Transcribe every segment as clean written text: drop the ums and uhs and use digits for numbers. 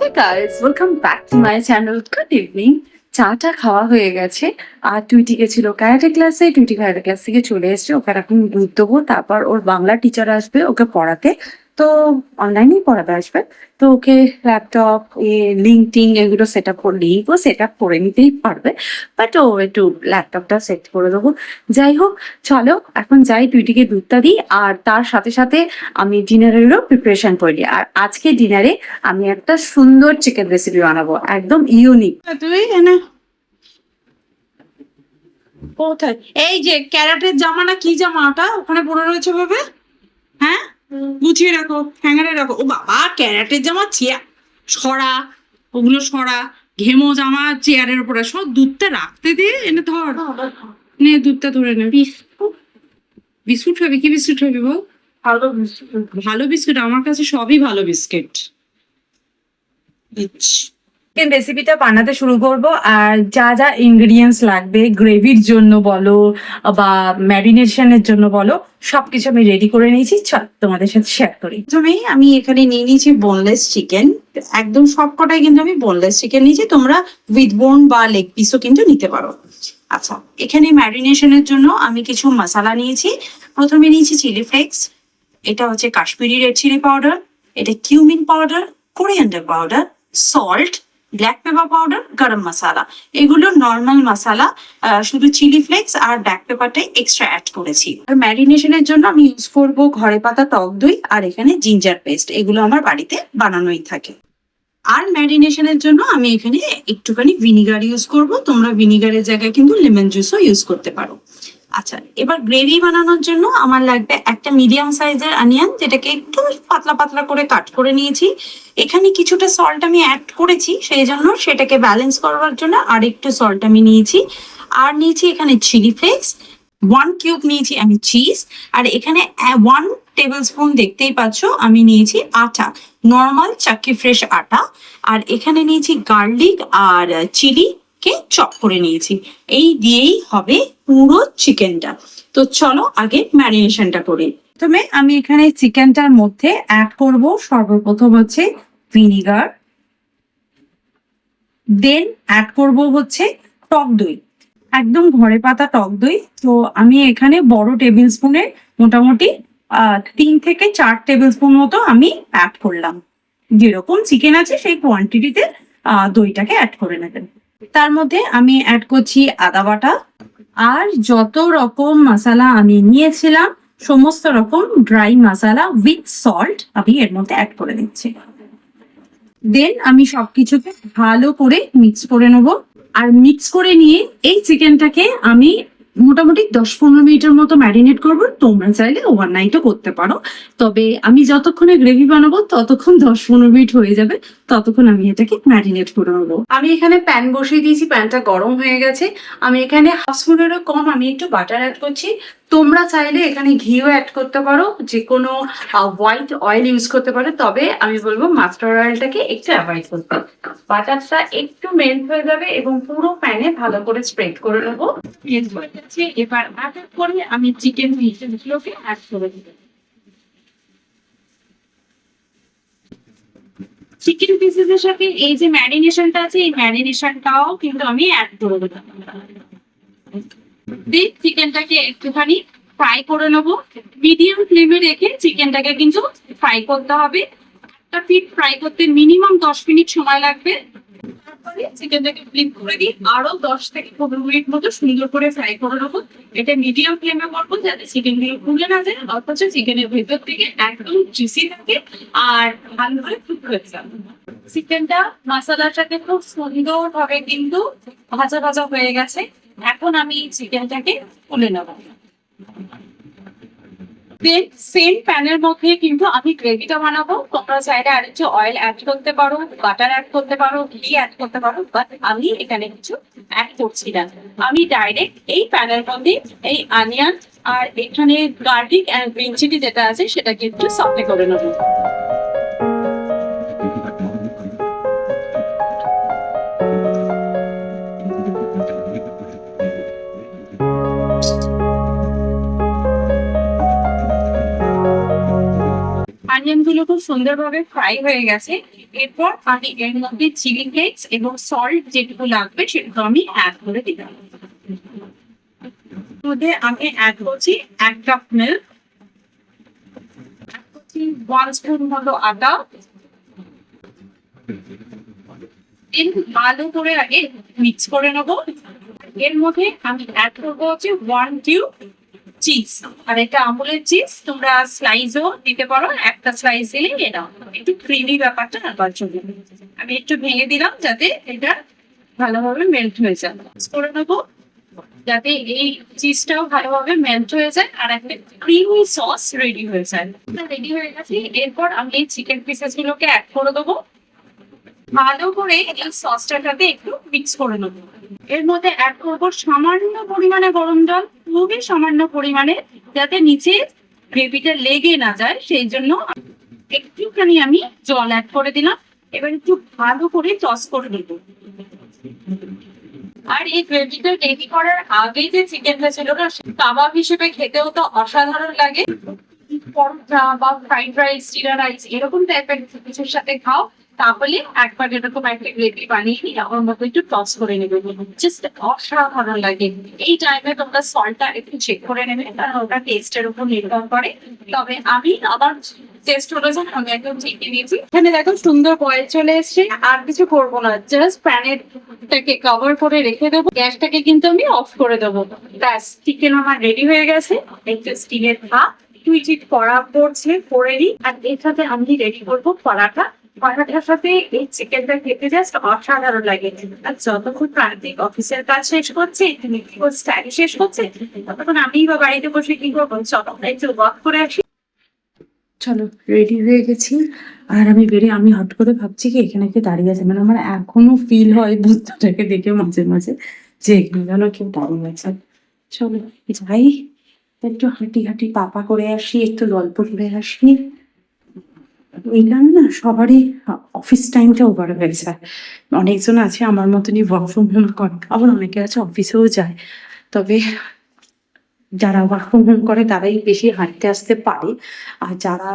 Hey guys, welcome back to my channel. Good evening. চাটা খাওয়া হয়ে গেছে আর টুইটি গেছিল ক্যারাটে ক্লাসে। টুইটি ক্যারাটে ক্লাস থেকে চলে এসছে, ওকে এখন দুধ দেবো, তারপর ওর বাংলা টিচার আসবে ওকে পড়াতে। তো অনলাইনেই পড়াতে আসবে, তো ওকে ল্যাপটপ লিঙ্কটিং এগুলো সেট আপ করে লিঙ্কও সেট আপ করে নিতেই পারবে, বাট ও একটু ল্যাপটপটা সেট করে দেবো। যাই হোক, চলো এখন যাই, টুইটিকে দুধটা দিই আর তার সাথে সাথে আমি ডিনারেরও প্রিপারেশন করে নিই। আর আজকে ডিনারে আমি একটা সুন্দর চিকেন রেসিপি বানাবো, একদম ইউনিক। তুই এনে কোথায়? এই যে ক্যারাটের জামা না কি জামা ওটা ওখানে পড়ে রয়েছে ভাবে? হ্যাঁ, গুছিয়ে রাখো, হ্যাঙ্গারে রাখো। ও বাবা, ক্যারাটের জামা সরা, ওগুলো সরা। ঘেমো জামা চেয়ারের উপরে সব। দুধটা রাখতে দিয়ে এনে ধর, নে দুধটা ধরে নে। বিস্কুট খাবি? কি বিস্কুট খাবি বল? ভালো বিস্কুট। ভালো বিস্কুট? আমার কাছে সবই ভালো বিস্কিট। চিকেন রেসিপিটা বানাতে শুরু করব। আর যা যা ইনগ্রিডিয়েন্টস লাগবে গ্রেভির জন্য বলো বা ম্যারিনেশনের জন্য বলো, সবকিছু আমি রেডি করে নিয়েছি, চল তোমাদের সাথে শেয়ার করি। প্রথমেই আমি এখানে নিয়ে নিয়েছি বোনলেস চিকেন। একদম সবকটাই কিন্তু আমি বোনলেস চিকেন নিয়েছি, তোমরা উইথ বোন বা লেগ পিসও কিন্তু নিতে পারো। আচ্ছা, এখানে ম্যারিনেশনের জন্য আমি কিছু মশলা নিয়েছি। প্রথমে নিয়েছি চিলি ফ্লেক্স, এটা হচ্ছে কাশ্মীরি রেড চিলি পাউডার, এটা cumin powder, coriander powder, salt, black pepper powder, গরম মশলা। এগুলো নর্মাল মশলা, শুধু চিলি ফ্লেক্স আর ব্ল্যাক পেপারটাই এক্সট্রা অ্যাড করেছি। আর ম্যারিনেশনের জন্য আমি ইউজ করব ঘরে পাতা টক দই আর এখানে জিঞ্জার পেস্ট, এগুলো আমার বাড়িতে বানানোই থাকে। আর ম্যারিনেশনের জন্য আমি এখানে একটুখানি ভিনিগার ইউজ করব, তোমরা ভিনিগারের জায়গায় কিন্তু লেমন জুসও ইউজ করতে পারো। আচ্ছা, এবার গ্রেভি বানানোর জন্য আমার লাগবে একটা মিডিয়াম সাইজের অনিয়ন, যেটাকে একটু পাতলা পাতলা করে কাট করে নিয়েছি। এখানে কিছুটা সল্ট আমি অ্যাড করেছি, সেই জন্য সেটাকে ব্যালেন্স করবার জন্য আর একটু সল্ট আমি নিয়েছি। আর নিয়েছি এখানে চিলি ফ্লেক্স, 1 কিউব নিয়েছি আমি চিজ, আর এখানে 1 টেবিল স্পুন দেখতেই পাচ্ছ আমি নিয়েছি আটা, নর্মাল চাক্কি ফ্রেশ আটা। আর এখানে নিয়েছি গার্লিক আর চিলি কে চপ করে নিয়েছি। এই দিয়েই হবে পুরো চিকেনটা। তো চলো আগে ম্যারিনেশনটা করি। প্রথমে আমি এখানে চিকেনটার মধ্যে অ্যাড করব সর্বপ্রথম হচ্ছে ভিনিগার, দেন অ্যাড করব হচ্ছে টক দই, একদম ঘরে পাতা টক দই। তো আমি এখানে বড় টেবিল স্পুনের মোটামুটি 3 থেকে 4 টেবিল স্পুন মতো আমি অ্যাড করলাম। যেরকম চিকেন আছে সেই কোয়ান্টিটিতে দইটাকে অ্যাড করে নেবেন। তার মধ্যে আমি অ্যাড করছি আদা বাটা, আর যত রকম মশলা আমি নিয়েছিলাম সমস্ত রকম ড্রাই মশলা উইথ সল্ট আমি এর মধ্যে অ্যাড করে দিচ্ছি। দেন আমি সবকিছুকে ভালো করে মিক্স করে নেব। আর মিক্স করে নিয়ে এই চিকেনটাকে আমি মোটামুটি 10-15 মিনিটের মতো ম্যারিনেট করবো। তোমরা চাইলে ওভারনাইটও করতে পারো, তবে আমি যতক্ষণে গ্রেভি বানাবো ততক্ষণ 10-15 মিনিট হয়ে যাবে, ততক্ষণ আমি এটাকে ম্যারিনেট করে নেবো। আমি এখানে প্যান বসিয়ে দিয়েছি, প্যানটা গরম হয়ে গেছে। আমি এখানে হাফ স্পুনেরও কম আমি একটু বাটার অ্যাড করছি। তোমরা চাইলে এখানে ঘিও অ্যাড করতে পারো, যে কোনো হোয়াইট অয়েল ইউজ করতে পারো, তবে আমি বলবো মাস্টার্ড অয়েলটাকে একটু অ্যাভয়েড করতে। বাটারটা একটু মেল্ট হয়ে যাবে এবং পুরো প্যানে ভালো করে স্প্রেড করে নেবো। এবার অ্যাড করে আমি চিকেন পিসগুলোকে অ্যাড করে দেবো। চিকেন পিসেসের সাথে এই যে ম্যারিনেশনটা আছে, এই ম্যারিনেশনটাও কিন্তু আমি অ্যাড করে দেবো। চিকেনটাকে একটুখানি ফ্রাই করে নেবো, মিডিয়াম ফ্লেমে রেখে চিকেনটাকে কিন্তু ফ্রাই করতে হবে। একটা পিঠ ফ্রাই করতে মিনিমাম 10 মিনিট সময় লাগবে। তারপরে চিকেনটাকে ফ্লিপ করে দিই, আরো 10 থেকে 15 মিনিট মতো সুন্দর করে ফ্রাই করে নেবো। এটা মিডিয়াম ফ্লেমে করবো যাতে চিকেন গুলো ফুলে না যায়, অথচ চিকেনের ভেতর থেকে একদম জুসি থাকে আর ভালো করে কুক হয়ে যাবে। চিকেনটা মশলার সাথে খুব সুন্দর ভাবে কিন্তু ভাজা ভাজা হয়ে গেছে। এখন আমি চিকেনটাকে তুলে নেব। দেন সেম প্যানের মধ্যে কিন্তু আমি গ্রেভিটা বানাবো। তোমরা চাইলে আর একটু অয়েল অ্যাড করতে পারো, বাটার অ্যাড করতে পারো, ঘি অ্যাড করতে পারো, বাট আমি এখানে কিছু অ্যাড করছি না। আমি ডাইরেক্ট এই প্যানের মধ্যে এই অনিয়ন আর এখানে গার্লিক অ্যান্ড গ্রিন চিলি যেটা আছে সেটাকে একটু সফট করে নেবো। অনিয়ন গুলো খুব সুন্দরভাবে ফ্রাই হয়ে গেছে। এরপর আমি এর মধ্যে চিলি ফ্লেক্স এবং সল্ট যেটুকু লাগবে সেটুকু আমি অ্যাড করে দিলাম। এর মধ্যে আমি অ্যাড করছি 1 কাপ মিল্ক, 1 স্পুন মতো আটা। ভালো করে আগে মিক্স করে নেবো। এর মধ্যে আমি অ্যাড করবো হচ্ছে 1 টিউব চিজ, আর এটা আমুলের চিজ, তোমরা স্লাইসও দিতে পারো, একটা স্লাইস দিলে এটা একটু ক্রিমি ব্যাপারটা আনবার জন্য আমি একটু ভেঙে দিলাম যাতে এটা ভালোভাবে মেল্ট হয়ে যায়। Mix করে নেবো যাতে এই চিজটাও ভালোভাবে মেল্ট হয়ে যায় আর একটা ক্রিমি সস রেডি হয়ে যায়। রেডি হয়ে গেছে। এরপর আমি এই চিকেন পিসেস গুলোকে অ্যাড করে দেবো। ভালো করে এই সসটাকে একটু মিক্স করে নেবো। এর মধ্যে অ্যাড করবো সামান্য পরিমাণে গরম জল, খুবই সামান্য পরিমাণে, যাতে নিচে গ্রেভিটা লেগে না যায়, সেই জন্য একটুখানি আমি জল অ্যাড করে দিলাম। এবার একটু ভালো করে টস করে দেবো। আর এই গ্রেভিটা রেডি করার আগে যে চিকেনটা ছিল না, কাবাব হিসেবে খেতেও তো অসাধারণ লাগে। পরোটা বা ফ্রাইড রাইস, জিরা রাইস এরকম টাইপের কিছুর সাথে খাও, তাহলে একবার এরকম একটা গ্রেভি বানিয়ে নিয়ে ওর মধ্যে একটু টস করে নেবে, জাস্ট অসাধারণ লাগে। এই টাইমে তোমরা সল্টটা একটু চেক করে নেবে, কারণ ওটা টেস্টের উপর নির্ভর করে। তবে আমি আমার টেস্ট হলো যে আমি একদম চেকে নিয়েছি। এখানে দেখো সুন্দর বয়েল চলে এসছে। আর কিছু করবো না, জাস্ট প্যানেরটাকে কভার করে রেখে দেবো, গ্যাসটাকে কিন্তু আমি অফ করে দেবো। ব্যাস, চিকেন আমার রেডি হয়ে গেছে। একটু স্টিলের ভাত টুইচিট করা পড়ছে করে নিই। আর এর সাথে আমি রেডি করবো পরাঠা। পরাঠার সাথে এই চিকেনটা খেতে জাস্ট অসাধারণ লাগে। আর যতক্ষণ প্রান্তিক অফিসের কাজ শেষ করছে, স্টাডি শেষ করছে, ততক্ষণ আমি বা বাড়িতে বসে কি করবো, যতক্ষণ একটু ওয়াক করে আসি। চলো, রেডি হয়ে গেছি। আর আমি বেরিয়ে আমি হট করে ভাবছি কি এখানে কে দাঁড়িয়ে আছে, মানে আমার এখনো ফিল হয় বুদ্ধটাকে দেখে মাঝে মাঝে যে এখানে যেন কেউ দাঁড়িয়ে আছে। চলো যাই, একটু হাঁটি হাঁটি পাপা করে আসি, একটু গল্প করে আসি। এইখানে না সবারই অফিস টাইমটা ওভার হয়ে যায়। অনেকজন আছে আমার মতনই ওয়ার্ক ফ্রম হোম করে, আবার অনেকে আছে অফিসেও যায়। তবে যারা ওয়ার্ক ফ্রম হোম করে তারাই বেশি হাঁটতে আসতে পারে, আর যারা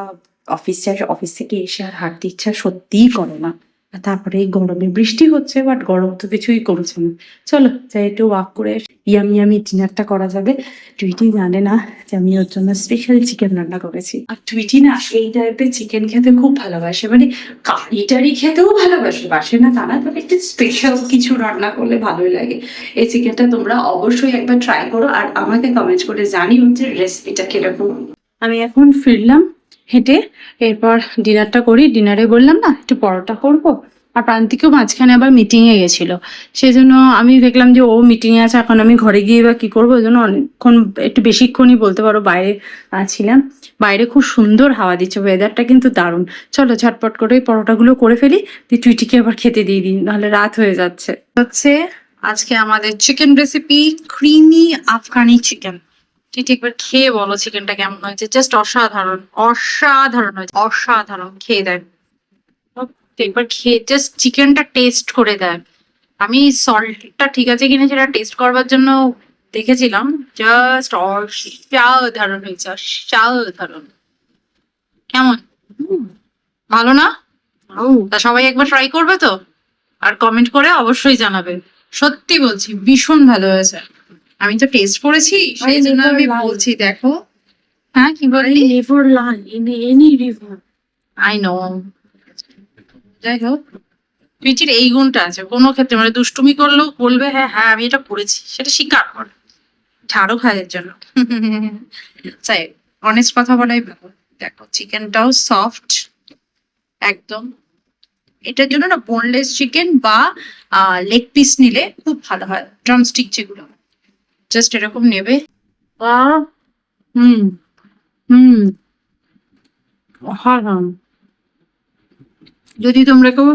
অফিস যায় অফিস থেকে এসে আর হাঁটতে ইচ্ছা সত্যিই করে না। আর তারপরে এই গরমে বৃষ্টি হচ্ছে, বাট গরম তো কিছুই করছে না। চলো যাই একটু ওয়াক করে ইয়ামি ইয়ামি ডিনারটা করা যাবে। টুইটি জানে না যে আমি ওর জন্য স্পেশাল চিকেন রান্না করেছি। আর টুইটি না এই টাইপের চিকেন খেতে খুব ভালোবাসে, মানে কারি টারি খেতেও ভালোবাসে, বাসে না তা না, তবে একটু স্পেশাল কিছু রান্না করলে ভালোই লাগে। এই চিকেনটা তোমরা অবশ্যই একবার ট্রাই করো আর আমাকে কমেন্ট করে জানিও যে রেসিপিটা কিরকম। আমি এখন ফিরলাম হেঁটে, এরপর ডিনারটা করি। ডিনারে বললাম না একটু পরোটা করবো, আর প্রান্তিকেও মাঝখানে আবার মিটিংয়ে গেছিলো, সেই জন্য আমি দেখলাম যে ও মিটিংয়ে আছে, এখন আমি ঘরে গিয়ে বা কী করবো, ওই জন্য অনেকক্ষণ একটু বেশিক্ষণই বলতে পারো বাইরে ছিলাম। বাইরে খুব সুন্দর হাওয়া দিচ্ছে, ওয়েদারটা কিন্তু দারুণ। চলো ঝটপট করে এই পরোটাগুলো করে ফেলি, দিয়ে টুইটিকে আবার খেতে দিয়ে দিই, নাহলে রাত হয়ে যাচ্ছে। হচ্ছে আজকে আমাদের chicken recipe creamy Afghani chicken. ঠিক একবার খেয়ে বলো চিকেনটা কেমন হয়েছে। জাস্ট অসাধারণ, অসাধারণ হয়েছে, অসাধারণ। খেয়ে দেখ, একবার খেয়ে জাস্ট চিকেনটা টেস্ট করে দেখ। আমি সল্টটা ঠিক আছে কিনা সেটা টেস্ট করবার জন্য দেখেছিলাম, জাস্ট অসাধারণ হয়েছে, অসাধারণ। কেমন, ভালো না? তা সবাই একবার ট্রাই করবে তো, আর কমেন্ট করে অবশ্যই জানাবে। সত্যি বলছি ভীষণ ভালো হয়েছে। আমি তো টেস্ট করেছি সেই জন্য আমি বলছি। দেখো, হ্যাঁ কি বললি? never lie in any river. I know. যাই হোক, টুইটির এই গুণটা আছে, কোনো ক্ষেত্রে মানে দুষ্টুমি করলেও বলবে হ্যাঁ হ্যাঁ আমি এটা করেছি, সেটা স্বীকার করে, ঝাড়ু খাওয়ার জন্য। চাই অনেস্ট কথা বলাই ভালো। দেখো চিকেনটাও সফট একদম। এটার জন্য না বোনলেস চিকেন বা লেগ পিস নিলে খুব ভালো হয়, ড্রামস্টিক যেগুলো, জাস্ট এরকম নেবে। হুম হুম, অসাধারণ। যদি তোমরা কেউ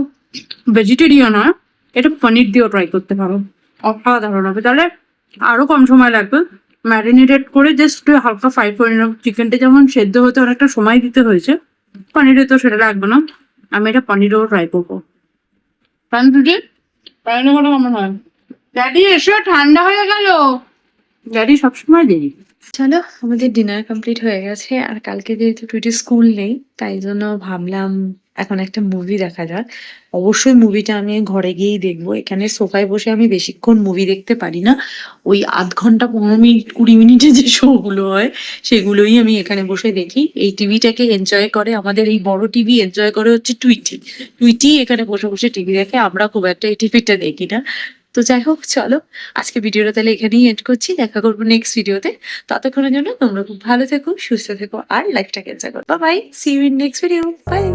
ভেজিটেরিয়ান হয়, এটা পনির দিয়েও ট্রাই করতে পারো, অসাধারণ হবে। তাহলে আরো কম সময় লাগবে। ম্যারিনেটেড করে জাস্ট হালকা ফ্রাই করে নিলাম। চিকেনটা যেমন সেদ্ধ হতে অনেকটা সময় দিতে হয়েছে, পনিরে তো সেটা লাগবে না। আমি এটা পনিরেও ট্রাই করবো। পনির কেমন হয়? ড্যাডি এসো, ঠান্ডা হয়ে গেল। ড্যাডি সবসময় দেরি। চলো আমাদের ডিনার কমপ্লিট হয়ে গেছে আর কালকে যেহেতু টুইটি স্কুল নেই তাই জন্য ভাবলাম এখন একটা মুভি দেখা যাক। অবশ্যই মুভিটা আমি ঘরে গিয়েই দেখবো, এখানে সোফায় বসে আমি বেশিক্ষণ মুভি দেখতে পারি না। ওই ০.৫ ঘন্টা ১৫ মিনিট ২০ মিনিটের যে শো গুলো হয় সেগুলোই আমি এখানে বসে দেখি। এই টিভিটাকে এনজয় করে, আমাদের এই বড় টিভি এনজয় করে হচ্ছে টুইটি। টুইটি এখানে বসে বসে টিভি দেখে, আমরা খুব একটা এই টিভিটা দেখি না। তো যাই হোক, চলো আজকে ভিডিওটা তাহলে এখানেই এন্ড করছি, দেখা করবো নেক্সট ভিডিওতে। ততক্ষণের জন্য তোমরা খুব ভালো থেকো, সুস্থ থেকো আর লাইফটাকে এনজয় করো। Bye, see you in next video, by.